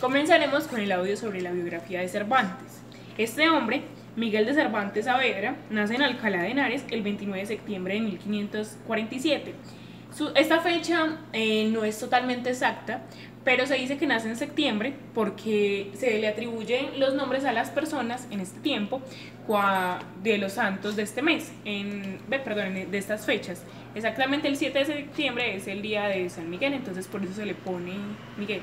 Comenzaremos con el audio sobre la biografía de Cervantes. Este hombre, Miguel de Cervantes Saavedra, nace en Alcalá de Henares el 29 de septiembre de 1547. Esta fecha no es totalmente exacta, pero se dice que nace en septiembre porque se le atribuyen los nombres a las personas en este tiempo de los santos de este mes, de estas fechas. Exactamente el 7 de septiembre es el día de San Miguel, entonces por eso se le pone Miguel.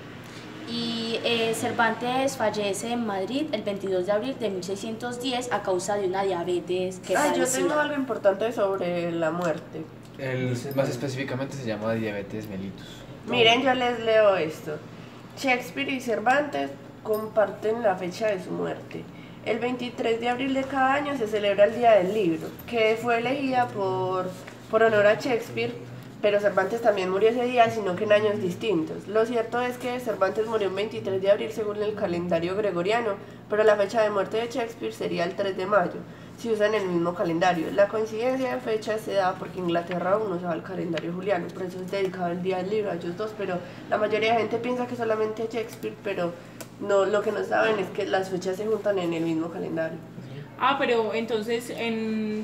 Y Cervantes fallece en Madrid el 22 de abril de 1610 a causa de una diabetes que padecía. Yo tengo algo importante sobre la muerte. Más específicamente se llama diabetes mellitus. Miren, yo les leo esto. Shakespeare y Cervantes comparten la fecha de su muerte. El 23 de abril de cada año se celebra el Día del Libro, que fue elegida por honor a Shakespeare, pero Cervantes también murió ese día, sino que en años distintos. Lo cierto es que Cervantes murió el 23 de abril según el calendario gregoriano, pero la fecha de muerte de Shakespeare sería el 3 de mayo, si usan el mismo calendario. La coincidencia de fechas se da porque Inglaterra aún usaba el calendario juliano, por eso es dedicado el Día del Libro a ellos dos, pero la mayoría de gente piensa que solamente a Shakespeare, pero no, lo que no saben es que las fechas se juntan en el mismo calendario. Pero entonces,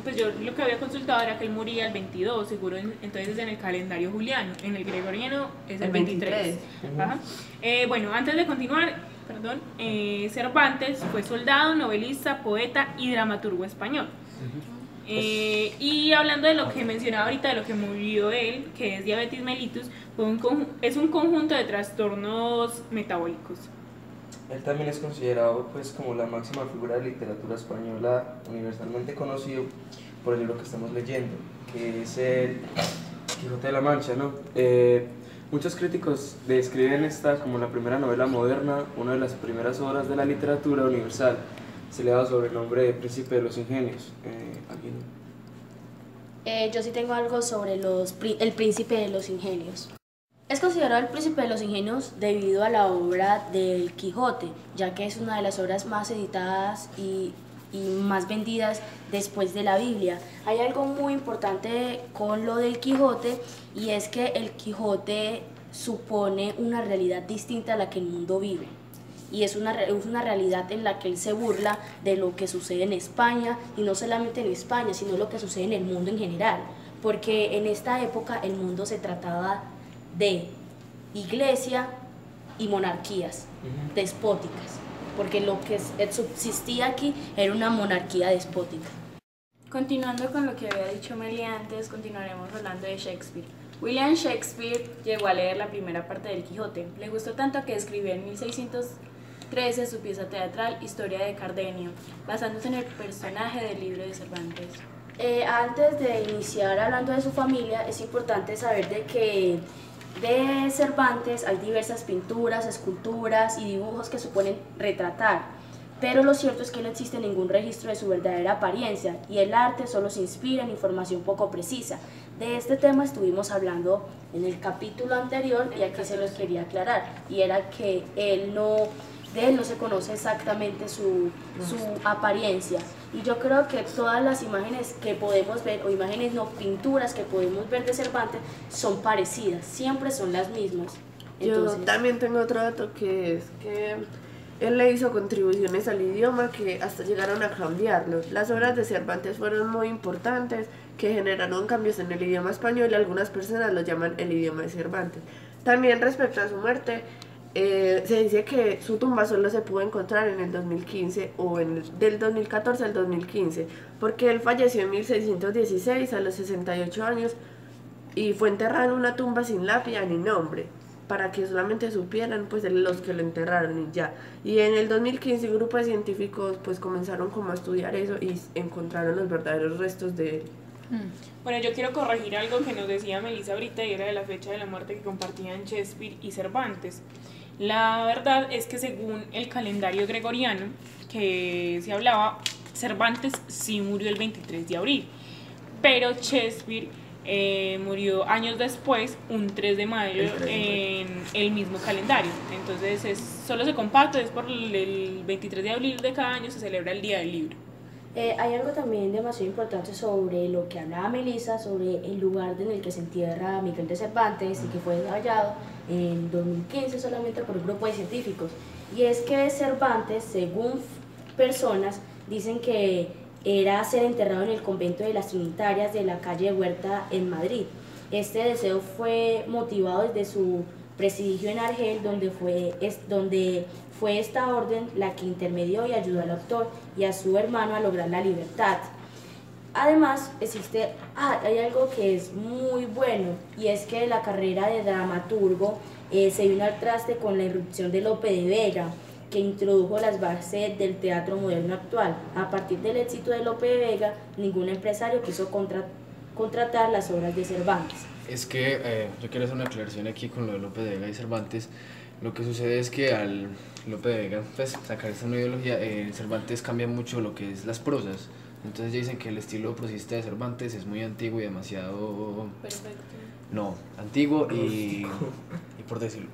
pues yo lo que había consultado era que él moría el 22, seguro, entonces en el calendario juliano, en el gregoriano es el 23. Ajá. Bueno, antes de continuar, Cervantes fue soldado, novelista, poeta y dramaturgo español. Y hablando de lo que mencionaba ahorita, de lo que murió él, que es diabetes mellitus, es un conjunto de trastornos metabólicos. Él también es considerado pues como la máxima figura de literatura española, universalmente conocido por el libro que estamos leyendo, que es el Quijote de la Mancha, ¿no? Muchos críticos describen esta como la primera novela moderna, una de las primeras obras de la literatura universal. Se le ha dado sobre el nombre de Príncipe de los Ingenios. Yo sí tengo algo sobre el Príncipe de los Ingenios. Es considerado el Príncipe de los Ingenios debido a la obra del Quijote, ya que es una de las obras más editadas y más vendidas después de la Biblia. Hay algo muy importante con lo del Quijote, y es que el Quijote supone una realidad distinta a la que el mundo vive. Y es una realidad en la que él se burla de lo que sucede en España, y no solamente en España, sino lo que sucede en el mundo en general. Porque en esta época el mundo se trataba de iglesia y monarquías despóticas, porque lo que subsistía aquí era una monarquía despótica. Continuando con lo que había dicho Meli antes, continuaremos hablando de Shakespeare. William Shakespeare llegó a leer la primera parte del Quijote. Le gustó tanto que escribió en 1613 su pieza teatral Historia de Cardenio, basándose en el personaje del libro de Cervantes. Antes de iniciar hablando de su familia, es importante saber de que de Cervantes hay diversas pinturas, esculturas y dibujos que suponen retratar, pero lo cierto es que no existe ningún registro de su verdadera apariencia, y el arte solo se inspira en información poco precisa. De este tema estuvimos hablando en el capítulo anterior, y aquí se los quería aclarar, y era que de él no se conoce exactamente su apariencia. Y yo creo que todas las imágenes que podemos ver, o imágenes no, pinturas que podemos ver de Cervantes, son parecidas, siempre son las mismas. Entonces, yo también tengo otro dato, que es que él le hizo contribuciones al idioma que hasta llegaron a cambiarlo. Las obras de Cervantes fueron muy importantes, que generaron cambios en el idioma español, y algunas personas lo llaman el idioma de Cervantes. También respecto a su muerte, se dice que su tumba solo se pudo encontrar en el 2015 o del 2014 al 2015, porque él falleció en 1616 a los 68 años y fue enterrado en una tumba sin lápida ni nombre, para que solamente supieran pues los que lo enterraron y ya. Y en el 2015 un grupo de científicos pues comenzaron como a estudiar eso y encontraron los verdaderos restos de él. Bueno, yo quiero corregir algo que nos decía Melissa ahorita, y era de la fecha de la muerte que compartían Shakespeare y Cervantes. La verdad es que según el calendario gregoriano que se hablaba, Cervantes sí murió el 23 de abril, pero Shakespeare murió años después, un 3 de mayo, en el mismo calendario. Entonces solo se comparte, es por el 23 de abril de cada año se celebra el Día del Libro. Hay algo también demasiado importante sobre lo que hablaba Melissa, sobre el lugar en el que se entierra Miguel de Cervantes y que fue hallado, en 2015 solamente por un grupo de científicos. Y es que Cervantes, según personas, dicen que era ser enterrado en el convento de las Trinitarias de la calle Huerta en Madrid. Este deseo fue motivado desde su presidio en Argel, donde fue esta orden la que intermedió y ayudó al autor y a su hermano a lograr la libertad. Además, hay algo que es muy bueno, y es que la carrera de dramaturgo se vino al traste con la irrupción de Lope de Vega, que introdujo las bases del teatro moderno actual. A partir del éxito de Lope de Vega, ningún empresario quiso contratar las obras de Cervantes. Es que yo quiero hacer una aclaración aquí con lo de Lope de Vega y Cervantes. Lo que sucede es que al Lope de Vega pues, sacar esta nueva ideología, Cervantes cambia mucho lo que es las prosas. Entonces ya dicen que el estilo prosista de Cervantes es muy antiguo y demasiado... Perfecto. No, antiguo y por decirlo,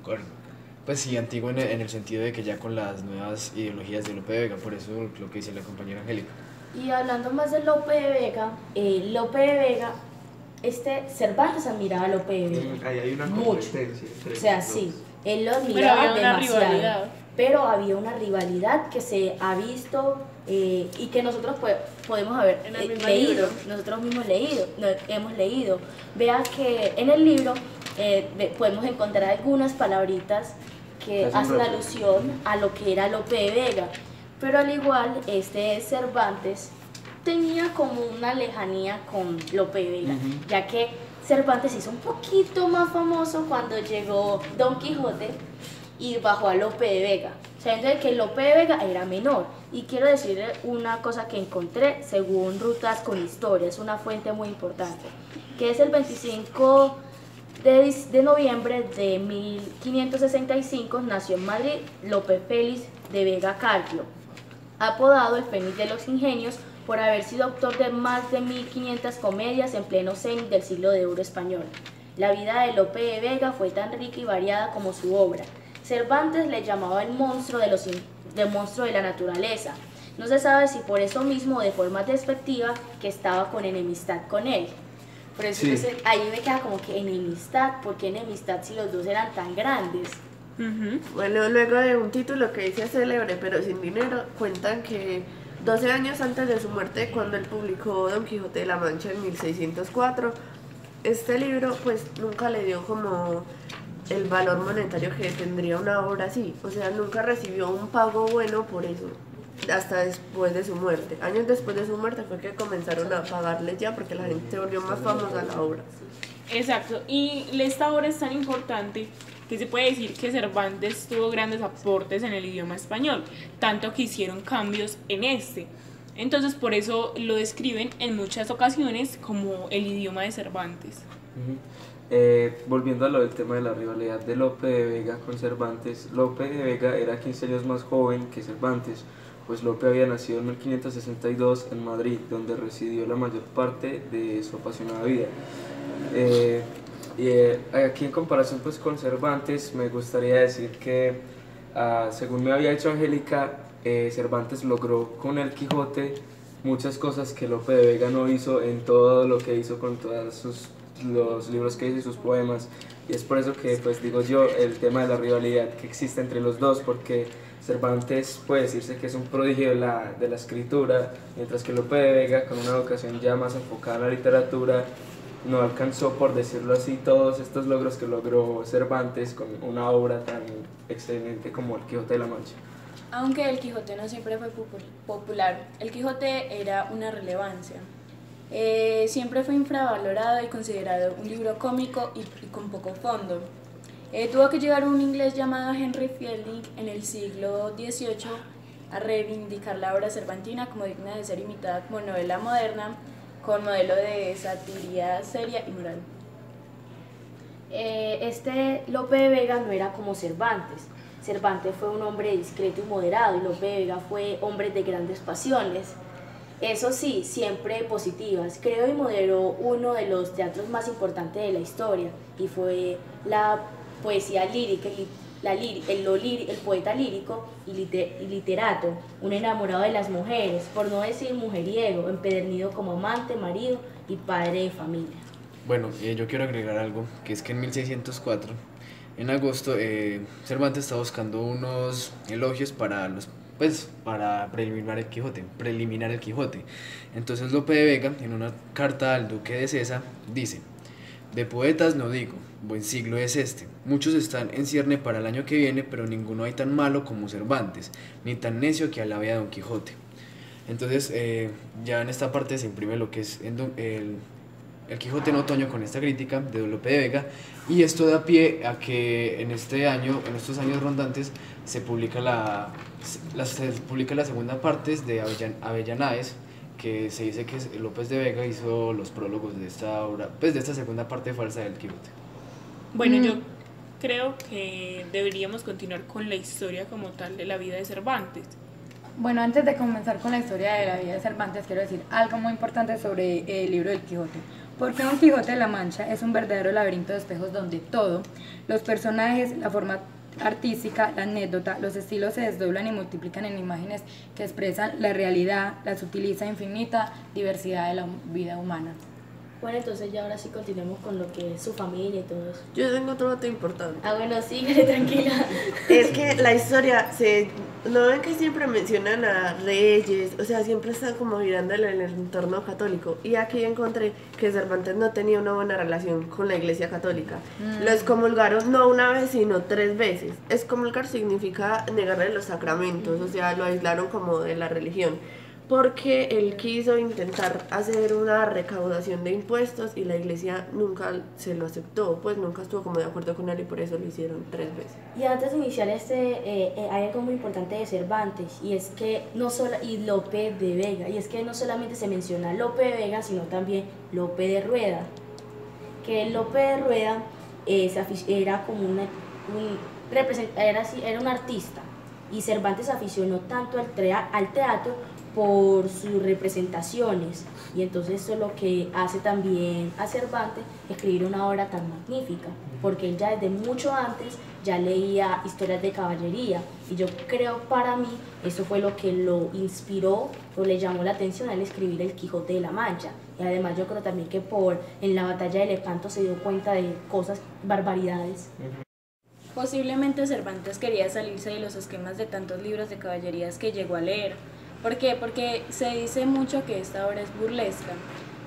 pues sí, antiguo en el sentido de que ya con las nuevas ideologías de Lope de Vega, por eso lo que dice la compañera Angélica. Y hablando más de Lope de Vega, Cervantes admiraba a Lope de Vega. Ahí hay una mucho. competencia entre O sea, los dos. sí, él lo Pero admiraba había una demasiado. rivalidad. Pero había una rivalidad que se ha visto y que nosotros podemos haber En el mismo leído, libro. nosotros mismos hemos leído. Vea que en el libro podemos encontrar algunas palabritas que Hacen hacen referencia. alusión a lo que era Lope de Vega, pero al igual Cervantes tenía como una lejanía con Lope de Vega, ya que Cervantes hizo un poquito más famoso cuando llegó Don Quijote y bajó a Lope de Vega, sabiendo de que Lope de Vega era menor. Y quiero decirle una cosa que encontré según Rutas con Historia, es una fuente muy importante, que es el 25 de noviembre de 1565 nació en Madrid Lope Félix de Vega Carpio, apodado el Fénix de los Ingenios, por haber sido autor de más de 1500 comedias en pleno cenit del siglo de oro español. La vida de Lope de Vega fue tan rica y variada como su obra. Cervantes le llamaba el monstruo de la naturaleza. No se sabe si por eso mismo o de forma despectiva que estaba con enemistad con él. Por eso Sí. entonces, ahí me queda como que enemistad, ¿por qué enemistad si los dos eran tan grandes? Bueno, luego de un título que dice célebre pero sin dinero, cuentan que 12 años antes de su muerte, cuando él publicó Don Quijote de la Mancha en 1604, este libro pues nunca le dio como el valor monetario que tendría una obra así, o sea, nunca recibió un pago bueno por eso, hasta después de su muerte. Años después de su muerte fue que comenzaron a pagarle ya porque la gente se volvió más famosa la obra. Exacto, y esta obra es tan importante que se puede decir que Cervantes tuvo grandes aportes en el idioma español, tanto que hicieron cambios en este. Entonces por eso lo describen en muchas ocasiones como el idioma de Cervantes. Volviendo a lo del tema de la rivalidad de Lope de Vega con Cervantes, Lope de Vega era 15 años más joven que Cervantes, pues Lope había nacido en 1562 en Madrid, donde residió la mayor parte de su apasionada vida. Aquí en comparación pues con Cervantes, me gustaría decir que, según me había dicho Angélica, Cervantes logró con el Quijote muchas cosas que Lope de Vega no hizo en todo lo que hizo con todos los libros que hizo y sus poemas, y es por eso que pues digo yo el tema de la rivalidad que existe entre los dos, porque Cervantes puede decirse que es un prodigio de la escritura, mientras que Lope de Vega, con una vocación ya más enfocada en la literatura, no alcanzó, por decirlo así, todos estos logros que logró Cervantes con una obra tan excelente como El Quijote de la Mancha. Aunque el Quijote no siempre fue popular, el Quijote era una relevancia. Siempre fue infravalorado y considerado un libro cómico y con poco fondo. Tuvo que llegar un inglés llamado Henry Fielding en el siglo XVIII a reivindicar la obra cervantina como digna de ser imitada como novela moderna, con modelo de satiría seria y moral. Lope de Vega no era como Cervantes. Cervantes fue un hombre discreto y moderado, y Lope de Vega fue hombre de grandes pasiones. Eso sí, siempre positivas. Creó y moderó uno de los teatros más importantes de la historia, y fue la poesía lírica, el poeta lírico y literato, un enamorado de las mujeres, por no decir mujeriego, empedernido como amante, marido y padre de familia. Bueno, yo quiero agregar algo, que es que en 1604 En agosto, Cervantes está buscando unos elogios para para preliminar el Quijote. Entonces Lope de Vega, en una carta al duque de Sesa, dice: de poetas no digo, buen siglo es este. Muchos están en cierne para el año que viene, pero ninguno hay tan malo como Cervantes, ni tan necio que alabe a Don Quijote. Entonces, ya en esta parte se imprime lo que es el Quijote en otoño con esta crítica de Lope de Vega, y esto da pie a que en estos años rondantes, se publica la segunda parte de Avellanáez, que se dice que López de Vega hizo los prólogos de esta obra, pues de esta segunda parte falsa del Quijote. Bueno, yo creo que deberíamos continuar con la historia como tal de la vida de Cervantes. Bueno, antes de comenzar con la historia de la vida de Cervantes, quiero decir algo muy importante sobre el libro del Quijote. Porque Don Quijote de la Mancha es un verdadero laberinto de espejos donde todo, los personajes, la forma artística, la anécdota, los estilos se desdoblan y multiplican en imágenes que expresan la realidad, la sutileza infinita diversidad de la vida humana. Bueno, entonces ya ahora sí continuemos con lo que es su familia y todo eso. Yo tengo otro dato importante. Ah, bueno, síguele, tranquila. Es que la historia, ¿no ven que siempre mencionan a reyes? O sea, siempre están como mirándolo en el entorno católico. Y aquí encontré que Cervantes no tenía una buena relación con la Iglesia Católica. Lo excomulgaron no una vez, sino 3 veces. Excomulgar significa negarle los sacramentos, o sea, lo aislaron como de la religión, porque él quiso intentar hacer una recaudación de impuestos y la iglesia nunca se lo aceptó, pues nunca estuvo como de acuerdo con él y por eso lo hicieron 3 veces. Y antes de iniciar hay algo muy importante de Cervantes, y es que y Lope de Vega, y es que no solamente se menciona Lope de Vega, sino también Lope de Rueda, que Lope de Rueda era como era un artista, y Cervantes aficionó tanto al teatro por sus representaciones, y entonces eso es lo que hace también a Cervantes escribir una obra tan magnífica, porque él ya desde mucho antes ya leía historias de caballería, y yo creo, para mí, eso fue lo que lo inspiró o le llamó la atención al escribir el Quijote de la Mancha. Y además yo creo también que en la batalla de Lepanto se dio cuenta de barbaridades. Posiblemente Cervantes quería salirse de los esquemas de tantos libros de caballerías que llegó a leer. ¿Por qué? Porque se dice mucho que esta obra es burlesca,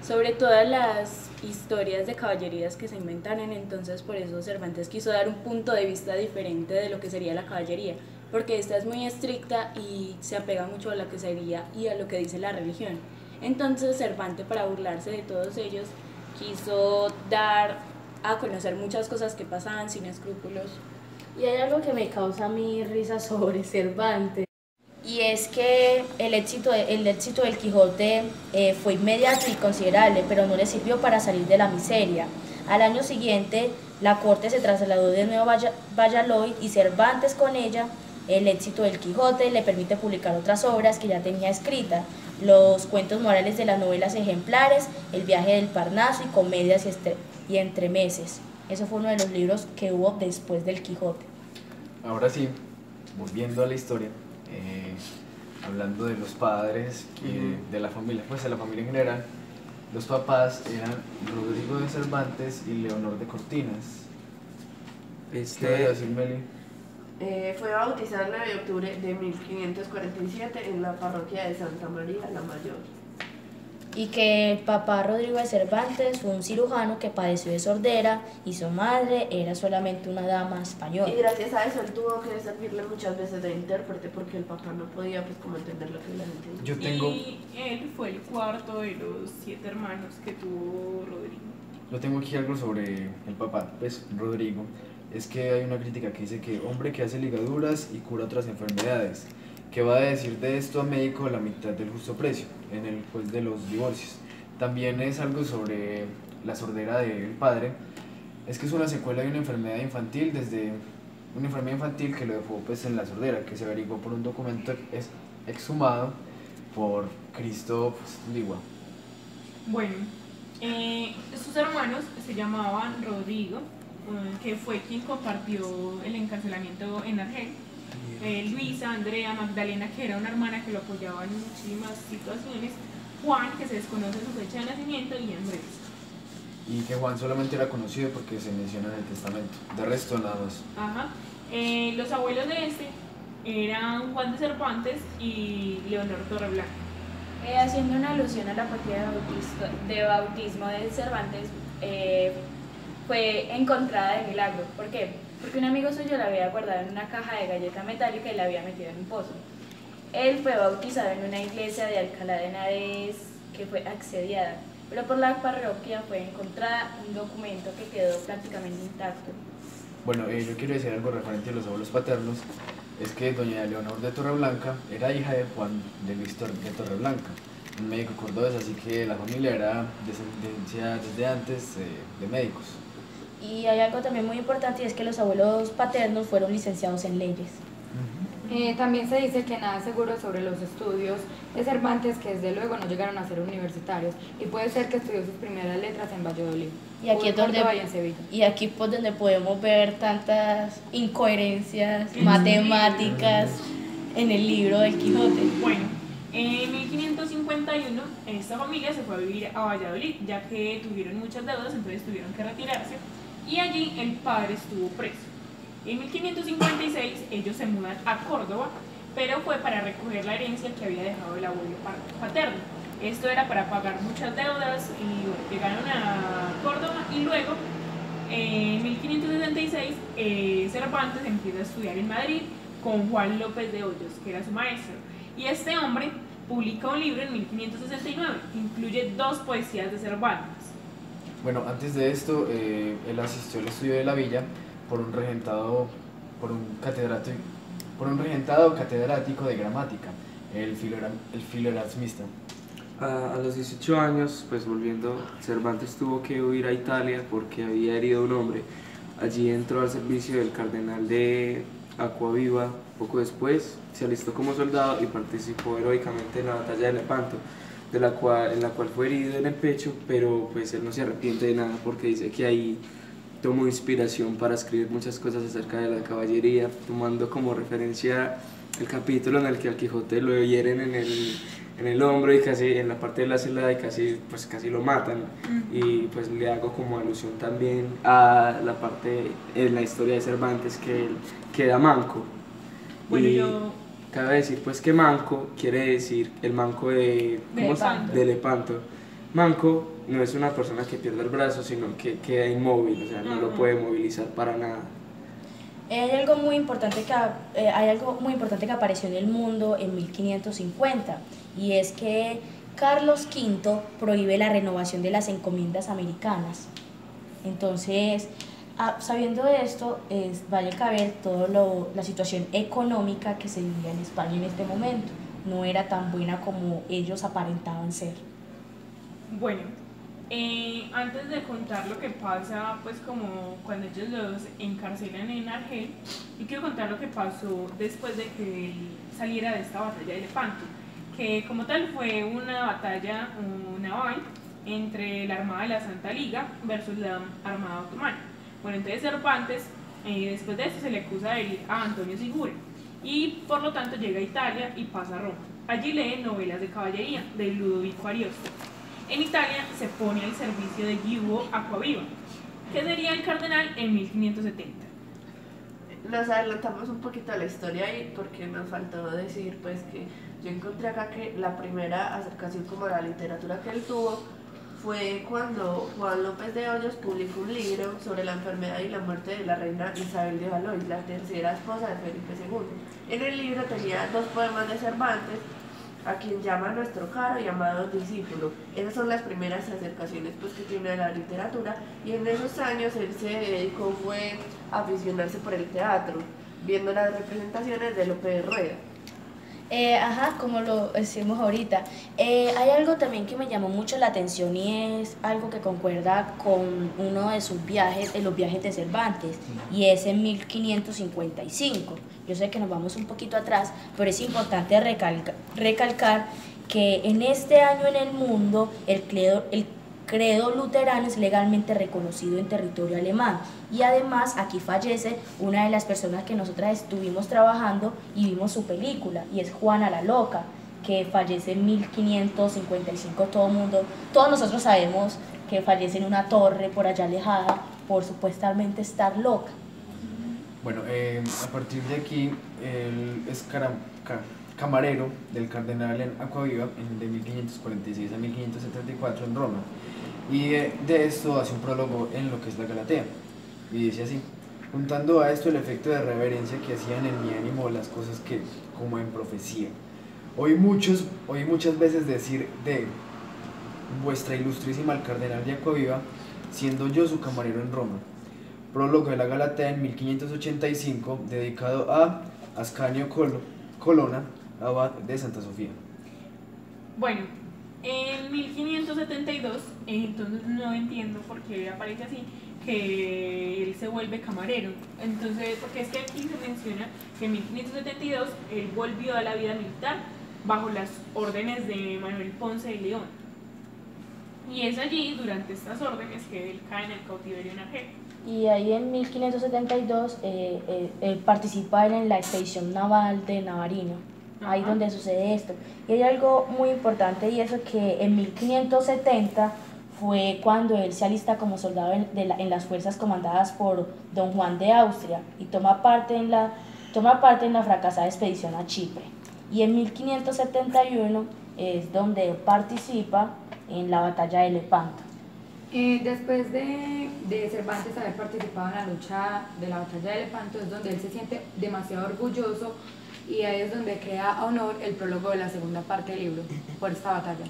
sobre todas las historias de caballerías que se inventaron. Entonces por eso Cervantes quiso dar un punto de vista diferente de lo que sería la caballería, porque esta es muy estricta y se apega mucho a lo que sería y a lo que dice la religión. Entonces Cervantes, para burlarse de todos ellos, quiso dar a conocer muchas cosas que pasaban sin escrúpulos. Y hay algo que me causa a mí risa sobre Cervantes, y es que el éxito del Quijote fue inmediato y considerable, pero no le sirvió para salir de la miseria. Al año siguiente, la corte se trasladó de nuevo a Valladolid, y Cervantes con ella, el éxito del Quijote, le permite publicar otras obras que ya tenía escritas: los cuentos morales de las novelas ejemplares, El viaje del Parnaso y Comedias y Entremeses. Eso fue uno de los libros que hubo después del Quijote. Ahora sí, volviendo a la historia, hablando de los padres y de la familia, pues de la familia en general, los papás eran Rodrigo de Cervantes y Leonor de Cortinas. ¿Qué voy a decir, Meli? Fue bautizado el 9 de octubre de 1547 en la parroquia de Santa María la Mayor. Y que el papá Rodrigo de Cervantes fue un cirujano que padeció de sordera, y su madre era solamente una dama española. Y gracias a eso él tuvo que servirle muchas veces de intérprete, porque el papá no podía pues como entender lo que la gente decía. Y él fue el cuarto de los 7 hermanos que tuvo Rodrigo. Yo tengo aquí algo sobre el papá, pues Rodrigo. Es que hay una crítica que dice que hombre que hace ligaduras y cura otras enfermedades. ¿Qué va a decir de esto a médico la mitad del justo precio en el juez de los divorcios? También es algo sobre la sordera del padre. Es que es una secuela de una enfermedad infantil, que lo dejó pues en la sordera, que se averiguó por un documento exhumado por Cristo Ligua. Bueno, sus hermanos se llamaban Rodrigo, que fue quien compartió el encarcelamiento en Argel. Luisa, Andrea, Magdalena, que era una hermana que lo apoyaba en muchísimas situaciones, Juan, que se desconoce su fecha de nacimiento, y Andrés. y que Juan solamente era conocido porque se menciona en el testamento, de resto nada más. Ajá. Los abuelos de este eran Juan de Cervantes y Leonor Torreblanca. Haciendo una alusión a la partida de bautismo de Cervantes, fue encontrada de milagro. ¿Por qué? Porque un amigo suyo la había guardado en una caja de galleta metálica y la había metido en un pozo. Él fue bautizado en una iglesia de Alcalá de Henares que fue asediada, pero por la parroquia fue encontrada un documento que quedó prácticamente intacto. Bueno, yo quiero decir algo referente a los abuelos paternos, es que doña Leonor de Torreblanca era hija de Juan de Luis de Torreblanca, un médico cordobés, así que la familia era descendencia desde antes de médicos. Y hay algo también muy importante y es que los abuelos paternos fueron licenciados en leyes. También se dice que nada es seguro sobre los estudios de Cervantes, que desde luego no llegaron a ser universitarios, y puede ser que estudió sus primeras letras en Valladolid, Y aquí es donde, Córdoba y en Sevilla. y aquí pues donde podemos ver tantas incoherencias matemáticas en el libro del Quijote. Bueno, en 1551 esta familia se fue a vivir a Valladolid, ya que tuvieron muchas deudas, entonces tuvieron que retirarse, y allí el padre estuvo preso. En 1556 ellos se mudan a Córdoba, pero fue para recoger la herencia que había dejado el abuelo paterno. Esto era para pagar muchas deudas y bueno, llegaron a Córdoba y luego en 1566 Cervantes empieza a estudiar en Madrid con Juan López de Hoyos, que era su maestro. Y este hombre publica un libro en 1569 que incluye 2 poesías de Cervantes. Bueno, antes de esto, él asistió al estudio de la villa por un regentado catedrático de gramática, el filoerasmista. A los 18 años, pues volviendo, Cervantes tuvo que huir a Italia porque había herido a un hombre. Allí entró al servicio del cardenal de Acquaviva. Poco después se alistó como soldado y participó heroicamente en la batalla de Lepanto, en la cual fue herido en el pecho, pero pues él no se arrepiente de nada porque dice que ahí tomó inspiración para escribir muchas cosas acerca de la caballería, tomando como referencia el capítulo en el que al Quijote lo hieren en el hombro y casi en la parte de la celada y casi lo matan. Y pues le hago como alusión también a la parte en la historia de Cervantes que él queda manco. Bueno, y cabe decir pues que manco quiere decir el manco de Lepanto. Manco no es una persona que pierde el brazo, sino que queda inmóvil, o sea, no lo puede movilizar para nada. Hay algo muy importante que apareció en el mundo en 1550 y es que Carlos V prohíbe la renovación de las encomiendas americanas. Entonces, sabiendo esto, vale caber toda la situación económica que se vivía en España en este momento. No era tan buena como ellos aparentaban ser. Bueno, antes de contar lo que pasa, pues como cuando ellos los encarcelan en Argel, yo quiero contar lo que pasó después de que él saliera de esta batalla de Lepanto, que como tal fue una batalla naval entre la Armada de la Santa Liga versus la Armada Otomana. Bueno, entonces Cervantes, después de esto se le acusa de herir a Antonio Sigura y por lo tanto llega a Italia y pasa a Roma. Allí lee novelas de caballería de Ludovico Ariosto. En Italia se pone al servicio de Giulio Acquaviva, que sería el cardenal en 1570. Nos adelantamos un poquito a la historia ahí porque nos faltó decir pues que yo encontré acá que la primera acercación como a la literatura que él tuvo fue cuando Juan López de Hoyos publicó un libro sobre la enfermedad y la muerte de la reina Isabel de Valois, la tercera esposa de Felipe II. En el libro tenía 2 poemas de Cervantes, a quien llama nuestro caro y amado discípulo. Esas son las primeras acercaciones pues, que tiene a la literatura, y en esos años él se dedicó a aficionarse por el teatro, viendo las representaciones de Lope de Rueda. Como lo decimos ahorita, hay algo también que me llamó mucho la atención y es algo que concuerda con uno de sus viajes, los viajes de Cervantes, y es en 1555. Yo sé que nos vamos un poquito atrás, pero es importante recalcar que en este año en el mundo el credo luterano es legalmente reconocido en territorio alemán, y además aquí fallece una de las personas que nosotras estuvimos trabajando y vimos su película, y es Juana la Loca, que fallece en 1555. Todos nosotros sabemos que fallece en una torre por allá alejada por supuestamente estar loca. Bueno, a partir de aquí, él es camarero del cardenal en Acquaviva de 1546 a 1574 en Roma. Y de esto hace un prólogo en lo que es la Galatea. Y dice así: juntando a esto el efecto de reverencia que hacían en mi ánimo las cosas que, como en profecía, oí muchas veces decir de vuestra ilustrísima el cardenal de Acquaviva, siendo yo su camarero en Roma. Prólogo de la Galatea en 1585, dedicado a Ascanio Colonna, abad de Santa Sofía. Bueno, en 1572, entonces no entiendo por qué aparece así, que él se vuelve camarero. Entonces, porque es que aquí se menciona que en 1572 él volvió a la vida militar bajo las órdenes de Manuel Ponce de León. Y es allí, durante estas órdenes, que él cae en el cautiverio en Argel. Y ahí en 1572 él participa en la expedición naval de Navarino, ahí donde sucede esto. Y hay algo muy importante, y eso que en 1570 fue cuando él se alista como soldado en las fuerzas comandadas por don Juan de Austria y toma parte en la fracasada expedición a Chipre. Y en 1571 es donde participa en la batalla de Lepanto. Después de Cervantes haber participado en la lucha de la batalla de Lepanto, es donde él se siente demasiado orgulloso, y ahí es donde queda a honor el prólogo de la segunda parte del libro, por esta batalla.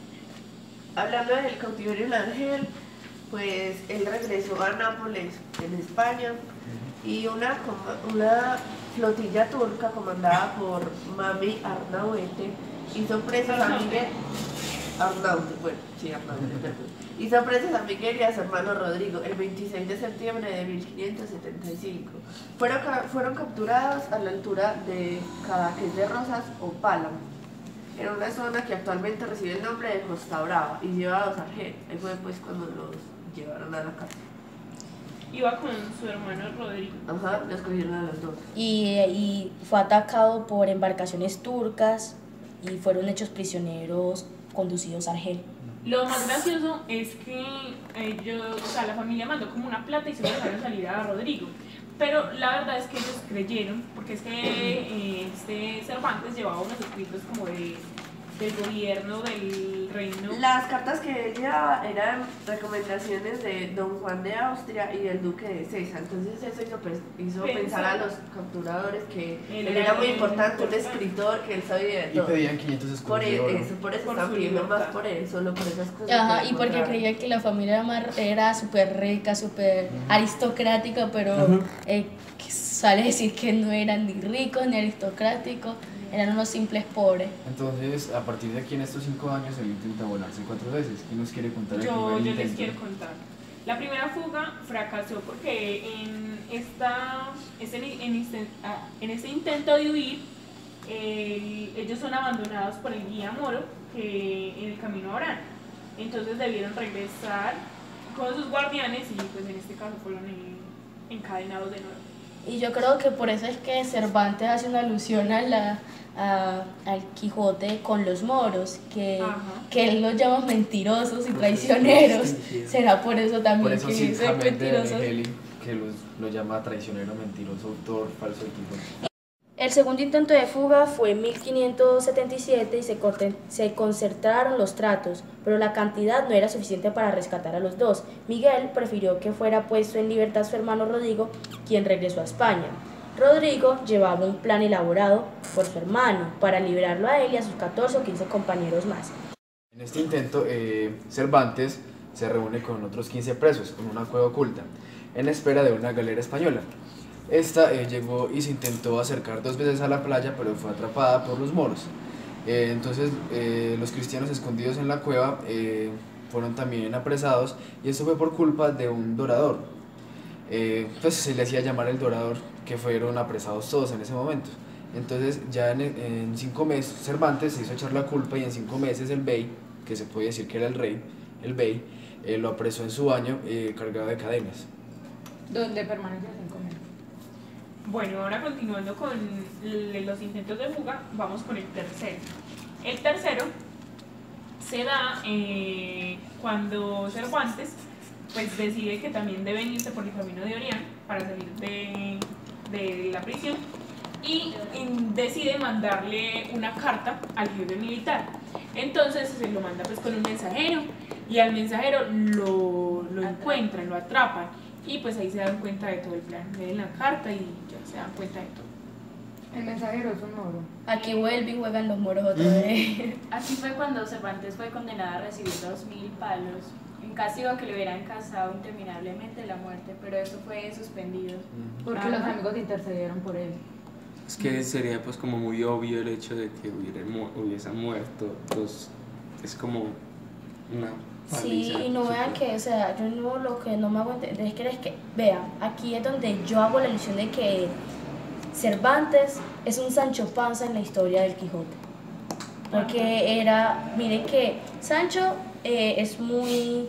Hablando del cautiverio en Argel, pues él regresó a Nápoles, en España, y una flotilla turca comandada por Mami Arnaute hizo presos a Miguel. Hizo presos a Miguel y a su hermano Rodrigo el 26 de septiembre de 1575. Fueron capturados a la altura de Cadaqués de Rosas o Pálamo, en una zona que actualmente recibe el nombre de Costa Brava, y llevados a Argel. Ahí fue pues cuando los llevaron a la cárcel. Iba con su hermano Rodrigo. Ajá, los cogieron a los dos. Y fue atacado por embarcaciones turcas y fueron hechos prisioneros conducidos a Argel. Lo más gracioso es que ellos, o sea, la familia mandó como una plata y se dejaron salir a Rodrigo. Pero la verdad es que ellos creyeron, porque es que este Cervantes llevaba unos escritos como del gobierno del reino. Las cartas que él llevaba eran recomendaciones de don Juan de Austria y del duque de César. Entonces eso hizo pensar a los capturadores que él era muy importante, un escritor, que él sabía de todo. Y pedían 500 escudos de oro. Por eso están pidiendo más por él, solo por esas cosas. Ajá, y porque creía que la familia era súper rica, súper aristocrática, pero sale a decir que no eran ni ricos ni aristocráticos, eran unos simples pobres. Entonces, a partir de aquí en estos 5 años, él intenta volarse 4 veces. ¿Quién nos quiere contar el Yo primer les intento? quiero contar. La primera fuga fracasó porque en este intento de huir, ellos son abandonados por el guía moro en el camino a Orán. Entonces debieron regresar con sus guardianes y pues en este caso fueron encadenados de nuevo. Y yo creo que por eso es que Cervantes hace una alusión al Quijote con los moros, que él los llama mentirosos y traicioneros. Será por eso también Por eso que sí, dice Jamés de mentirosos. Heli, que lo llama traicionero, mentiroso, autor falso del Quijote. El segundo intento de fuga fue en 1577 y se concertaron los tratos, pero la cantidad no era suficiente para rescatar a los dos. Miguel prefirió que fuera puesto en libertad su hermano Rodrigo, quien regresó a España. Rodrigo llevaba un plan elaborado por su hermano para liberarlo a él y a sus 14 o 15 compañeros más. En este intento, Cervantes se reúne con otros 15 presos en una cueva oculta, en espera de una galera española. Esta llegó y se intentó acercar 2 veces a la playa, pero fue atrapada por los moros. Entonces los cristianos escondidos en la cueva fueron también apresados, y esto fue por culpa de un dorador. Pues se le hacía llamar el dorador, que fueron apresados todos en ese momento. Entonces ya en 5 meses Cervantes se hizo echar la culpa, y en 5 meses el bey, que se puede decir que era el rey, el bey, lo apresó en su baño cargado de cadenas. Donde permaneció 5 meses. Bueno, ahora continuando con los intentos de fuga, vamos con el tercero. El tercero se da cuando Cervantes pues decide que también deben irse por el camino de Orián para salir de la prisión y decide mandarle una carta al jefe militar. Entonces se lo manda pues con un mensajero y al mensajero lo encuentran, lo atrapan y pues ahí se dan cuenta de todo el plan. Leen la carta y ya se dan cuenta de todo. El mensajero es un moro. Aquí vuelven y juegan los moros otra vez. Así fue cuando Cervantes fue condenado a recibir 2000 palos, en castigo a que le hubieran causado interminablemente la muerte, pero eso fue suspendido. Porque los amigos intercedieron por él. Es que sería pues como muy obvio el hecho de que hubiese muerto, pues es como una Sí, paliza. y no vean que, o sea, yo no, lo que no me hago entender es que, vean, aquí es donde yo hago la ilusión de que Cervantes es un Sancho Panza en la historia del Quijote. Porque miren que Sancho es muy,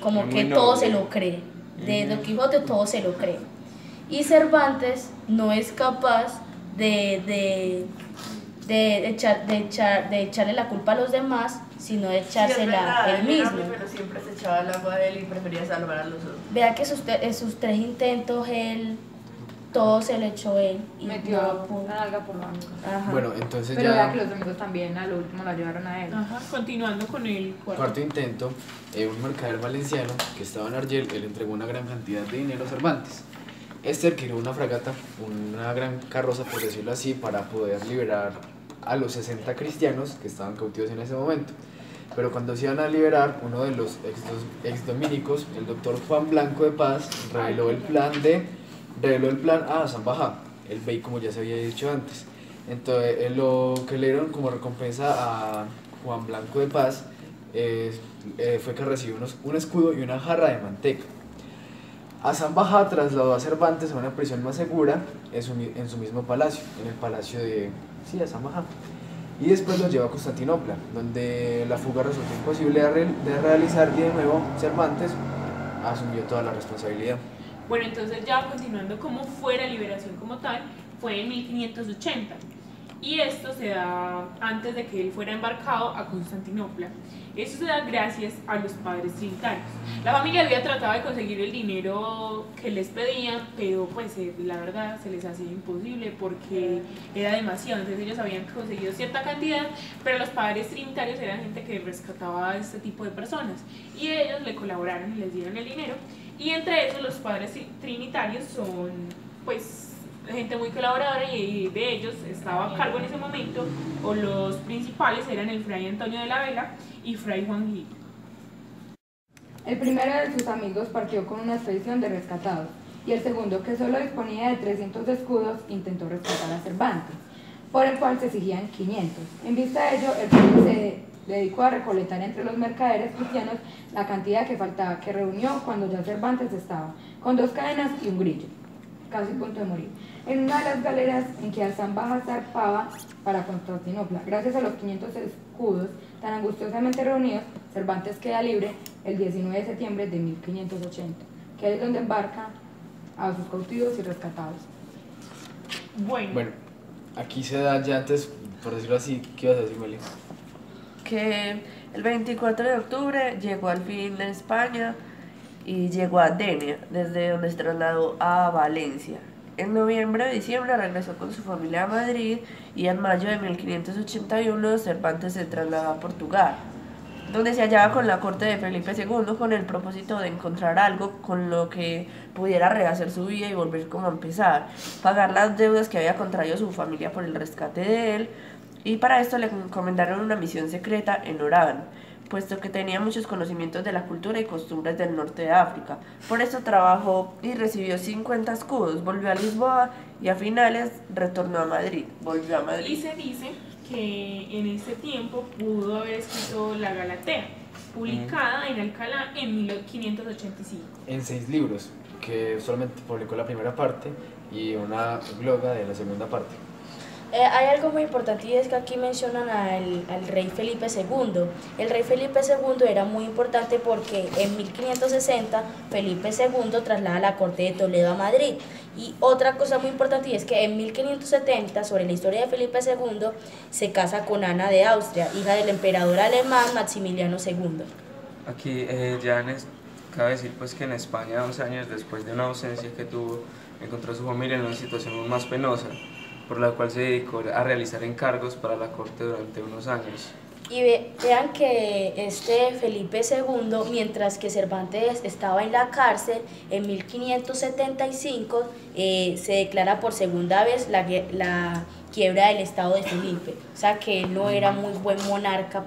como Es que muy todo noble. se lo cree. De Don Quijote todo se lo cree. Y Cervantes no es capaz de echarle la culpa a los demás, sino de echársela él mismo. Pero siempre se echaba el agua de él y prefería salvar a los otros. Vea que en sus 3 intentos él, todo se le echó él. Y Metió no pudo. la nalga por la boca. Ajá. Bueno, entonces Pero vea ya que los amigos también a lo último lo ayudaron a él. Ajá, continuando con el cuarto intento, un mercader valenciano que estaba en Argel, él entregó una gran cantidad de dinero a Cervantes. Este adquirió una fragata, una gran carroza, por decirlo así, para poder liberar a los 60 cristianos que estaban cautivos en ese momento. Pero cuando se iban a liberar, uno de los ex dominicos, el doctor Juan Blanco de Paz, reveló el plan a San Bajá, el bey, como ya se había dicho antes. Entonces, lo que le dieron como recompensa a Juan Blanco de Paz fue que recibió un escudo y una jarra de manteca. A San Bajá trasladó a Cervantes a una prisión más segura en su mismo palacio, en el palacio de San Bajá. Y después lo llevó a Constantinopla, donde la fuga resultó imposible de realizar y de nuevo Cervantes asumió toda la responsabilidad. Bueno, entonces ya continuando cómo fue la liberación como tal, fue en 1580 y esto se da antes de que él fuera embarcado a Constantinopla. Esto se da gracias a los padres trinitarios. La familia había tratado de conseguir el dinero que les pedían, pero pues la verdad se les hacía imposible porque era demasiado. Entonces ellos habían conseguido cierta cantidad, pero los padres trinitarios eran gente que rescataba a este tipo de personas y ellos le colaboraron y les dieron el dinero. Y entre esos los padres trinitarios son pues gente muy colaboradora y de ellos estaba a cargo en ese momento, o los principales eran el fray Antonio de la Vela y fray Juan Gil. El primero de sus amigos partió con una expedición de rescatados y el segundo, que solo disponía de 300 escudos, intentó rescatar a Cervantes, por el cual se exigían 500. En vista de ello, el pueblo se dedicó a recolectar entre los mercaderes cristianos la cantidad que faltaba, que reunió cuando ya Cervantes estaba con 2 cadenas y un grillo, casi a punto de morir, en una de las galeras en que San Bajá zarpaba para Constantinopla. Gracias a los 500 escudos tan angustiosamente reunidos, Cervantes queda libre el 19 de septiembre de 1580, que es donde embarca a sus cautivos y rescatados. Bueno, aquí se da ya antes, por decirlo así, ¿qué ibas a decir, Meli? Que el 24 de octubre llegó al fin a España y llegó a Denia, desde donde se trasladó a Valencia. En noviembre o diciembre regresó con su familia a Madrid y en mayo de 1581 Cervantes se trasladó a Portugal, donde se hallaba con la corte de Felipe II con el propósito de encontrar algo con lo que pudiera rehacer su vida y volver como a empezar, pagar las deudas que había contraído su familia por el rescate de él, y para esto le encomendaron una misión secreta en Orán, puesto que tenía muchos conocimientos de la cultura y costumbres del norte de África. Por eso trabajó y recibió 50 escudos, volvió a Lisboa y a finales retornó a Madrid, volvió a y Madrid. se dice que en ese tiempo pudo haber escrito la Galatea, publicada en Alcalá en 1585. En 6 libros, que solamente publicó la primera parte y una gloga de la segunda parte. Hay algo muy importante y es que aquí mencionan al rey Felipe II. El rey Felipe II era muy importante porque en 1560 Felipe II traslada la corte de Toledo a Madrid. Y otra cosa muy importante y es que en 1570, sobre la historia de Felipe II, se casa con Ana de Austria, hija del emperador alemán Maximiliano II. Aquí Cabe decir pues que en España, 11 años después de una ausencia que tuvo, encontró a su familia en una situación aún más penosa, por la cual se dedicó a realizar encargos para la corte durante unos años. Y vean que este Felipe II, mientras que Cervantes estaba en la cárcel, en 1575 se declara por segunda vez la quiebra del estado de Felipe. O sea que él no era muy buen monarca.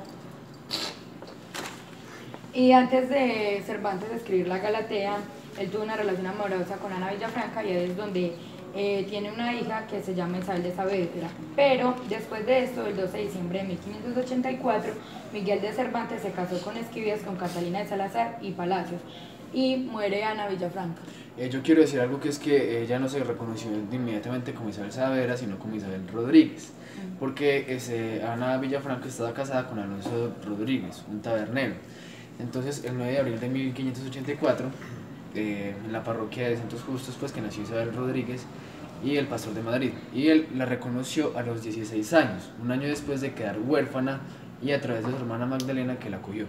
Y antes de Cervantes escribir la Galatea, él tuvo una relación amorosa con Ana Villafranca y es donde tiene una hija que se llama Isabel de Saavedra. Pero después de esto, el 12 de diciembre de 1584, Miguel de Cervantes se casó con Esquivias, con Catalina de Salazar y Palacios, y muere Ana Villafranca. Yo quiero decir algo, que es que ella no se reconoció inmediatamente como Isabel Saavedra, sino como Isabel Rodríguez, porque Ana Villafranca estaba casada con Alonso Rodríguez, un tabernero. Entonces, el 9 de abril de 1584, en la parroquia de Santos Justos, pues que nació Isabel Rodríguez y el pastor de Madrid, y él la reconoció a los 16 años, un año después de quedar huérfana, y a través de su hermana Magdalena, que la acogió.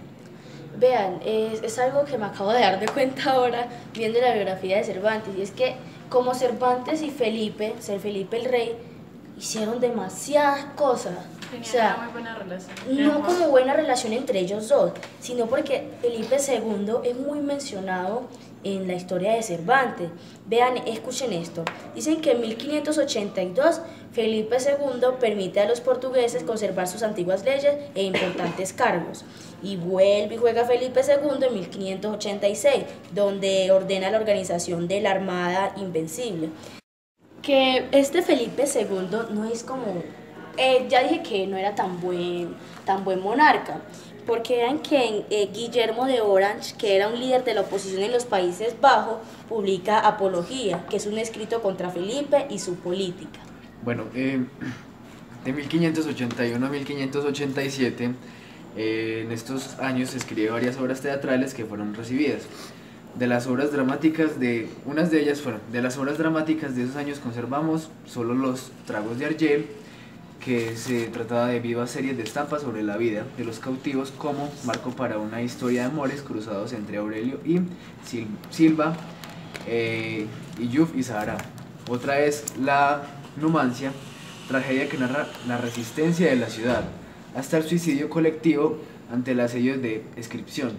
Vean, es algo que me acabo de dar de cuenta ahora viendo la biografía de Cervantes, y es que como Cervantes y Felipe, Ser Felipe el Rey, hicieron demasiadas cosas. Tenían una muy buena relación. No como buena relación entre ellos dos, sino porque Felipe II es muy mencionado en la historia de Cervantes. Vean, escuchen esto. Dicen que en 1582 Felipe II permite a los portugueses conservar sus antiguas leyes e importantes cargos. Y vuelve y juega Felipe II en 1586, donde ordena la organización de la Armada Invencible. Que este Felipe II no es como... ya dije que no era tan buen monarca, porque vean que Guillermo de Orange, que era un líder de la oposición en los Países Bajos, publica Apología, que es un escrito contra Felipe y su política. Bueno, de 1581 a 1587, en estos años se escribe varias obras teatrales que fueron recibidas. De las obras dramáticas unas de ellas fueron, de las obras dramáticas de esos años conservamos solo Los Tragos de Argel, que se trataba de vivas series de estampas sobre la vida de los cautivos como marco para una historia de amores cruzados entre Aurelio y Silva, y Yuf y Sahara. Otra es La Numancia, tragedia que narra la resistencia de la ciudad hasta el suicidio colectivo ante el asedio de Escripción.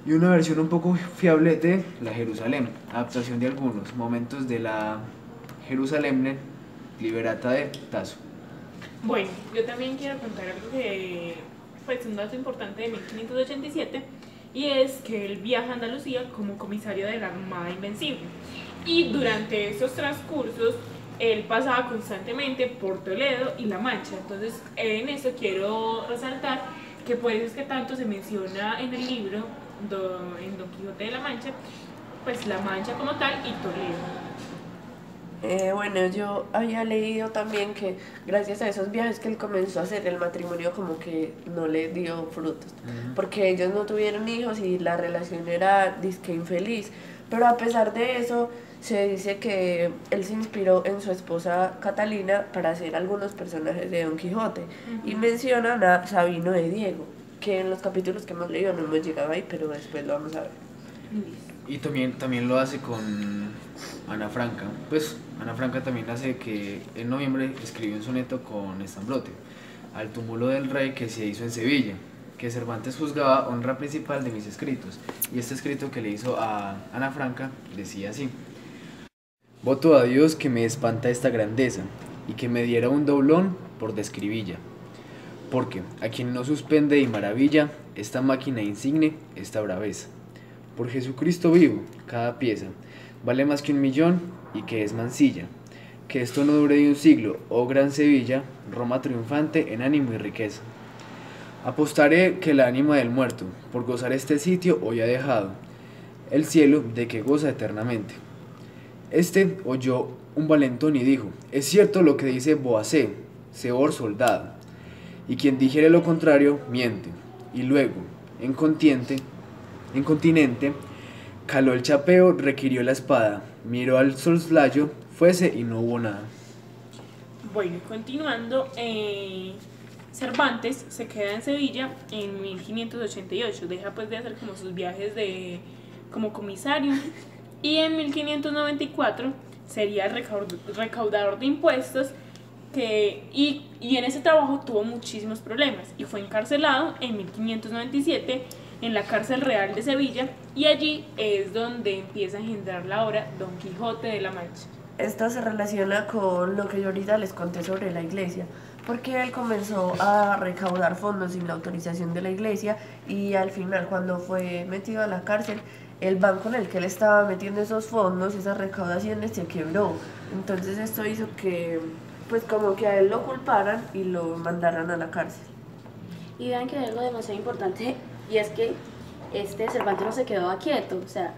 Y una versión un poco fiable de La Jerusalén, adaptación de algunos momentos de la Jerusalén Liberata de Tasso. Bueno, yo también quiero contar algo que, pues, un dato importante de 1587, y es que él viaja a Andalucía como comisario de la Armada Invencible. Y durante esos transcursos, él pasaba constantemente por Toledo y La Mancha. Entonces, en eso quiero resaltar que por eso es que tanto se menciona en el libro, en Don Quijote de la Mancha, pues La Mancha como tal y Toledo. Bueno, yo había leído también que gracias a esos viajes que él comenzó a hacer, el matrimonio como que no le dio frutos, porque ellos no tuvieron hijos y la relación era disque infeliz. Pero a pesar de eso, se dice que él se inspiró en su esposa Catalina para hacer algunos personajes de Don Quijote, y mencionan a Sabino de Diego, que en los capítulos que hemos leído no hemos llegado ahí, pero después lo vamos a ver. Y también lo hace con Ana Franca. Pues Ana Franca también hace que en noviembre escribió un soneto con Estambrote al túmulo del rey que se hizo en Sevilla, que Cervantes juzgaba honra principal de mis escritos. Y este escrito que le hizo a Ana Franca decía así: voto a Dios que me espanta esta grandeza y que me diera un doblón por describilla, porque a quien no suspende y maravilla esta máquina insigne, esta braveza. Por Jesucristo vivo, cada pieza vale más que 1.000.000 y que es mancilla. Que esto no dure de un siglo, oh gran Sevilla, Roma triunfante en ánimo y riqueza. Apostaré que la ánima del muerto, por gozar este sitio hoy ha dejado el cielo de que goza eternamente. Este oyó un valentón y dijo: es cierto lo que dice Boacé, seor soldado. Y quien dijere lo contrario, miente. Y luego, incontinente, caló el chapeo, requirió la espada, miró al soslayo, fuese y no hubo nada. Bueno, continuando, Cervantes se queda en Sevilla en 1588, deja pues de hacer como sus viajes como comisario y en 1594 sería recaudador de impuestos y en ese trabajo tuvo muchísimos problemas y fue encarcelado en 1597 en la cárcel real de Sevilla y allí es donde empieza a engendrar la obra Don Quijote de la Mancha. Esto se relaciona con lo que yo ahorita les conté sobre la iglesia, porque él comenzó a recaudar fondos sin la autorización de la iglesia y al final, cuando fue metido a la cárcel, el banco en el que él estaba metiendo esos fondos, esas recaudaciones, se quebró. Entonces esto hizo que pues como que a él lo culparan y lo mandaran a la cárcel. Y vean que hay algo demasiado importante, y es que Cervantes no se quedó quieto, o sea,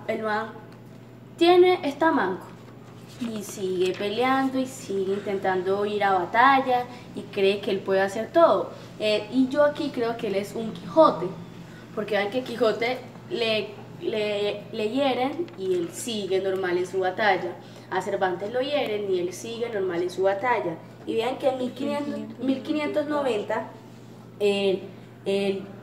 el man está manco y sigue peleando y sigue intentando ir a batalla y cree que él puede hacer todo. Y yo aquí creo que él es un Quijote, porque vean que Quijote le hieren y él sigue normal en su batalla. A Cervantes lo hieren y él sigue normal en su batalla. Y vean que en 1590 él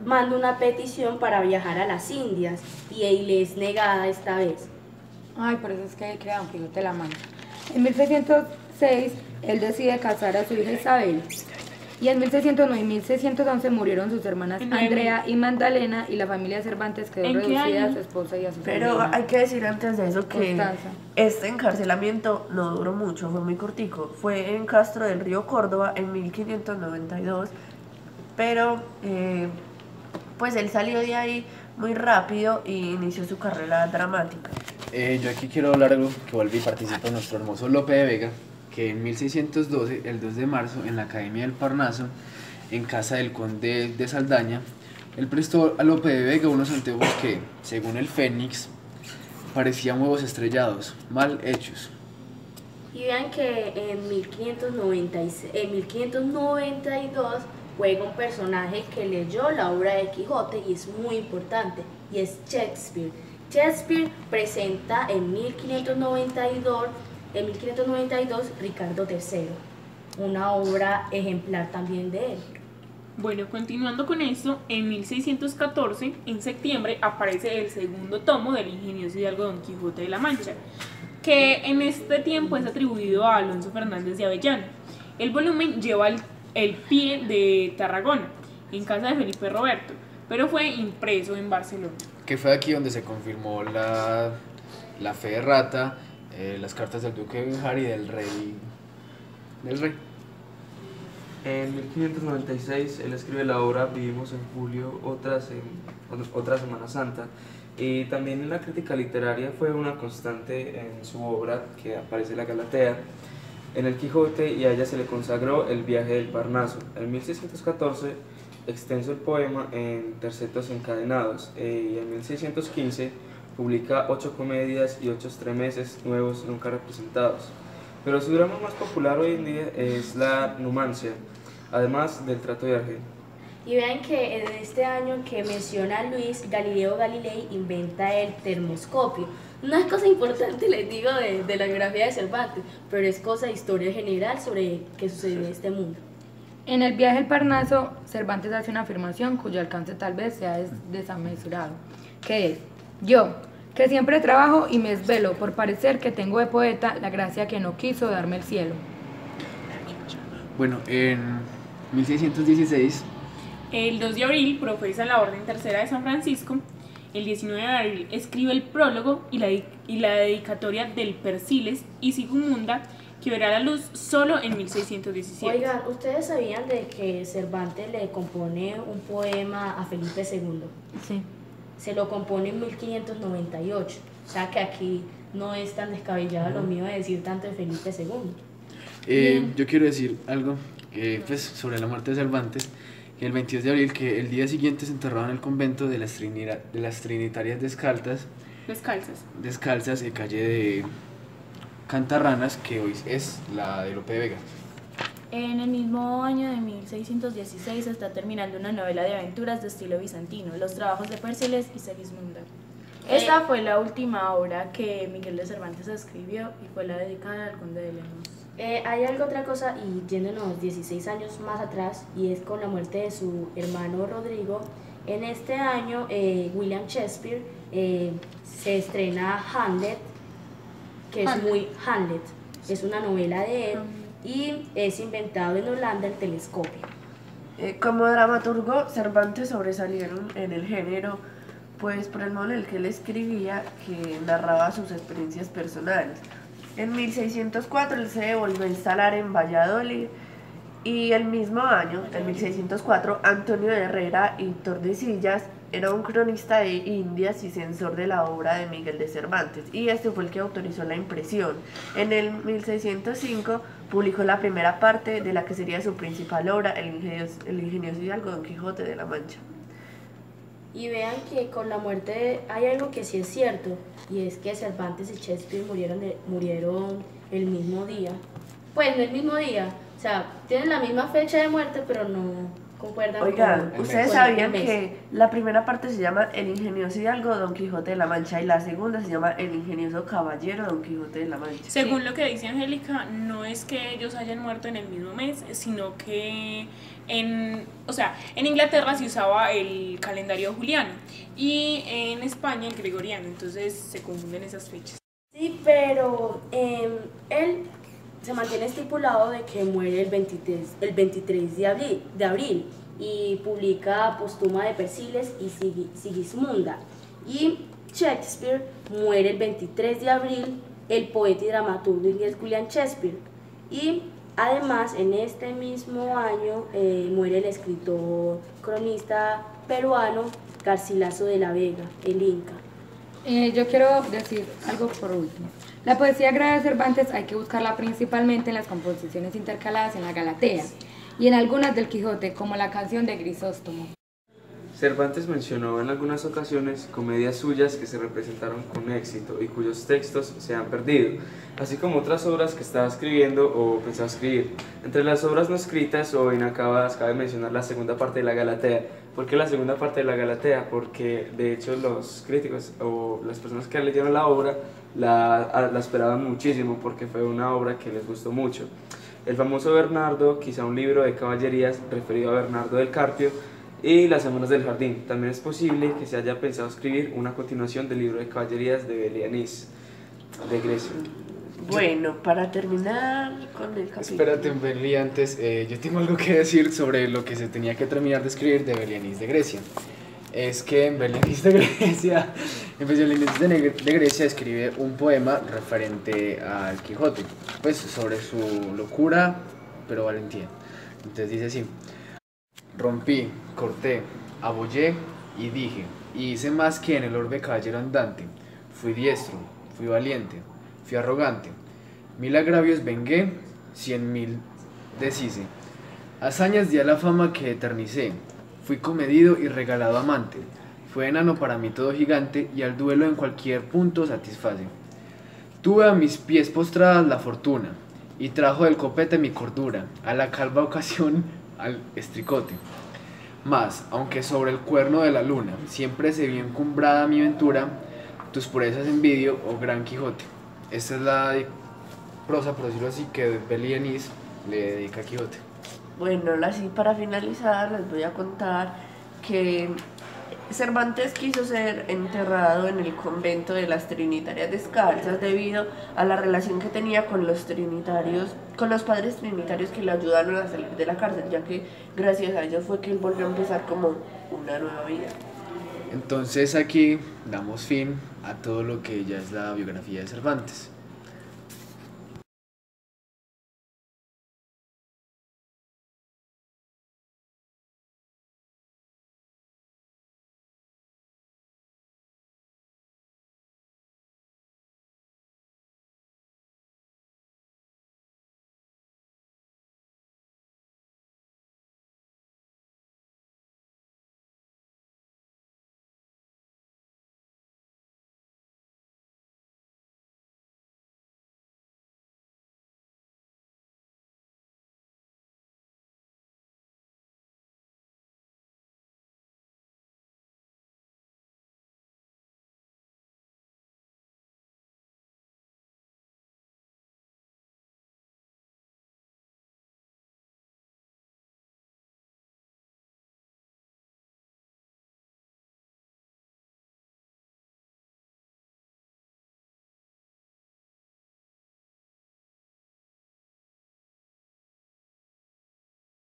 manda una petición para viajar a las Indias y él es negada esta vez. Ay, por eso es que crea Don Quijote de la Mancha. En 1606, él decide casar a su hija Isabel. Y en 1609 y 1611 murieron sus hermanas Andrea y Magdalena y la familia Cervantes quedó reducida a su esposa y a su Pero sobrina. hay que decir antes de eso que Constanza. este encarcelamiento no duró mucho, fue muy cortico. Fue en Castro del Río, Córdoba, en 1592, pero pues él salió de ahí muy rápido y inició su carrera dramática. Yo aquí quiero hablar algo que vuelve y participa nuestro hermoso Lope de Vega, que en 1612, el 2 de marzo, en la Academia del Parnaso, en casa del conde de Saldaña, él prestó a Lope de Vega unos anteojos que, según el Fénix, parecían huevos estrellados, mal hechos. Y vean que en 1592 juega un personaje que leyó la obra de Quijote y es muy importante, y es Shakespeare. Shakespeare presenta en 1592 Ricardo III, una obra ejemplar también de él. Bueno, continuando con esto, en 1614, en septiembre, aparece el segundo tomo del ingenioso hidalgo Don Quijote de la Mancha, que en este tiempo es atribuido a Alonso Fernández de Avellana. El volumen lleva el pie de Tarragona, en casa de Felipe Roberto, pero fue impreso en Barcelona. Que fue aquí donde se confirmó la fe de rata, las cartas del duque de Bejar y del rey. En 1596 él escribe la obra Vivimos en Julio, otra Semana Santa, y también en la crítica literaria fue una constante en su obra, que aparece la Galatea, en el Quijote, y a ella se le consagró El viaje del Parnaso. En 1614 extenso el poema en tercetos encadenados, y en 1615 publica 8 comedias y 8 estremeces nuevos nunca representados. Pero su drama más popular hoy en día es la Numancia, además del Trato de Argel. Y vean que en este año que menciona Luis, Galileo Galilei inventa el termoscopio. No es cosa importante, les digo, de la biografía de Cervantes, pero es cosa de historia general sobre qué sucedió en este mundo. En el viaje al Parnaso, Cervantes hace una afirmación cuyo alcance tal vez sea desmesurado, que es: yo, que siempre trabajo y me esvelo por parecer que tengo de poeta la gracia que no quiso darme el cielo. Bueno, en 1616, El 2 de abril profesa la Orden Tercera de San Francisco. El 19 de abril escribe el prólogo y la dedicatoria del Persiles y Sigumunda, que verá la luz solo en 1617. Oigan, ¿ustedes sabían de que Cervantes le compone un poema a Felipe II? Sí. Se lo compone en 1598, o sea que aquí no es tan descabellado lo mío de decir tanto de Felipe II. yo quiero decir algo pues, sobre la muerte de Cervantes, que el 22 de abril, que el día siguiente se enterraba en el convento de las Trinitarias Descalzas, calle de Cantarranas, que hoy es la de Lope de Vega. En el mismo año de 1616 se está terminando una novela de aventuras de estilo bizantino, Los trabajos de Persiles y Segismunda. Esta fue la última obra que Miguel de Cervantes escribió y fue la dedicada al conde de Lemus. Hay algo otra cosa, y yéndonos 16 años más atrás, y es con la muerte de su hermano Rodrigo, En este año, William Shakespeare se estrena Hamlet, que es Hamlet, es una novela de él, y es inventado en Holanda el telescopio. Como dramaturgo, Cervantes sobresalieron en el género, pues por el modo en el que él escribía, que narraba sus experiencias personales. En 1604 él se volvió a instalar en Valladolid, y el mismo año, en 1604, Antonio de Herrera y Tordesillas era un cronista de Indias y censor de la obra de Miguel de Cervantes, y este fue el que autorizó la impresión. En el 1605 publicó la primera parte de la que sería su principal obra, el ingenioso hidalgo Don Quijote de la Mancha. Y vean que con la muerte hay algo que sí es cierto, y es que Cervantes y Shakespeare murieron el mismo día. Pues no el mismo día, o sea, tienen la misma fecha de muerte, pero no concuerdan. Oigan, con ¿ustedes el sabían mes? que la primera parte se llama El ingenioso hidalgo Don Quijote de la Mancha y la segunda se llama El ingenioso caballero Don Quijote de la Mancha? Según lo que dice Angélica, no es que ellos hayan muerto en el mismo mes, sino que en Inglaterra se usaba el calendario juliano y en España el gregoriano, entonces se confunden esas fechas. Sí, pero él se mantiene estipulado de que muere el 23 de abril y publica Postuma de Persiles y Sigismunda. Y Shakespeare muere el 23 de abril, el poeta y dramaturgo inglés William Shakespeare. Y además, en este mismo año muere el escritor cronista peruano Garcilaso de la Vega, el Inca. Yo quiero decir algo por último. La poesía griega de Cervantes hay que buscarla principalmente en las composiciones intercaladas en la Galatea y en algunas del Quijote, como la canción de Grisóstomo. Cervantes mencionó en algunas ocasiones comedias suyas que se representaron con éxito y cuyos textos se han perdido, así como otras obras que estaba escribiendo o pensaba escribir. Entre las obras no escritas o inacabadas cabe mencionar la segunda parte de la Galatea. ¿Por qué la segunda parte de la Galatea? Porque de hecho los críticos o las personas que leyeron la obra la esperaban muchísimo porque fue una obra que les gustó mucho. El famoso Bernardo, quizá un libro de caballerías referido a Bernardo del Carpio, y Las Semanas del Jardín. También es posible que se haya pensado escribir una continuación del libro de caballerías de Belianís, de Grecia. Bueno, para terminar con el capítulo... Espérate, Beli, antes, yo tengo algo que decir sobre lo que se tenía que terminar de escribir de Belianís de Grecia. Es que en Belianís de Grecia escribe un poema referente al Quijote, pues sobre su locura, pero valentía. Entonces dice así: rompí, corté, abollé y dije, y hice más que en el orbe caballero andante. Fui diestro, fui valiente, fui arrogante. 1000 agravios vengué, 100.000 deshice. Hazañas di a la fama que eternicé. Fui comedido y regalado amante. Fue enano para mí todo gigante, y al duelo en cualquier punto satisface. Tuve a mis pies postradas la fortuna, y trajo del copete mi cordura, a la calva ocasión al estricote. Mas, aunque sobre el cuerno de la luna siempre se vio encumbrada mi ventura, tus purezas envidio, oh gran Quijote. Esta es la prosa, por decirlo así, que Belianís le dedica a Quijote. Bueno, así para finalizar les voy a contar que Cervantes quiso ser enterrado en el convento de las Trinitarias Descalzas debido a la relación que tenía con los trinitarios, con los padres trinitarios que le ayudaron a salir de la cárcel, ya que gracias a ellos fue que él volvió a empezar como una nueva vida. Entonces aquí damos fin a todo lo que ya es la biografía de Cervantes.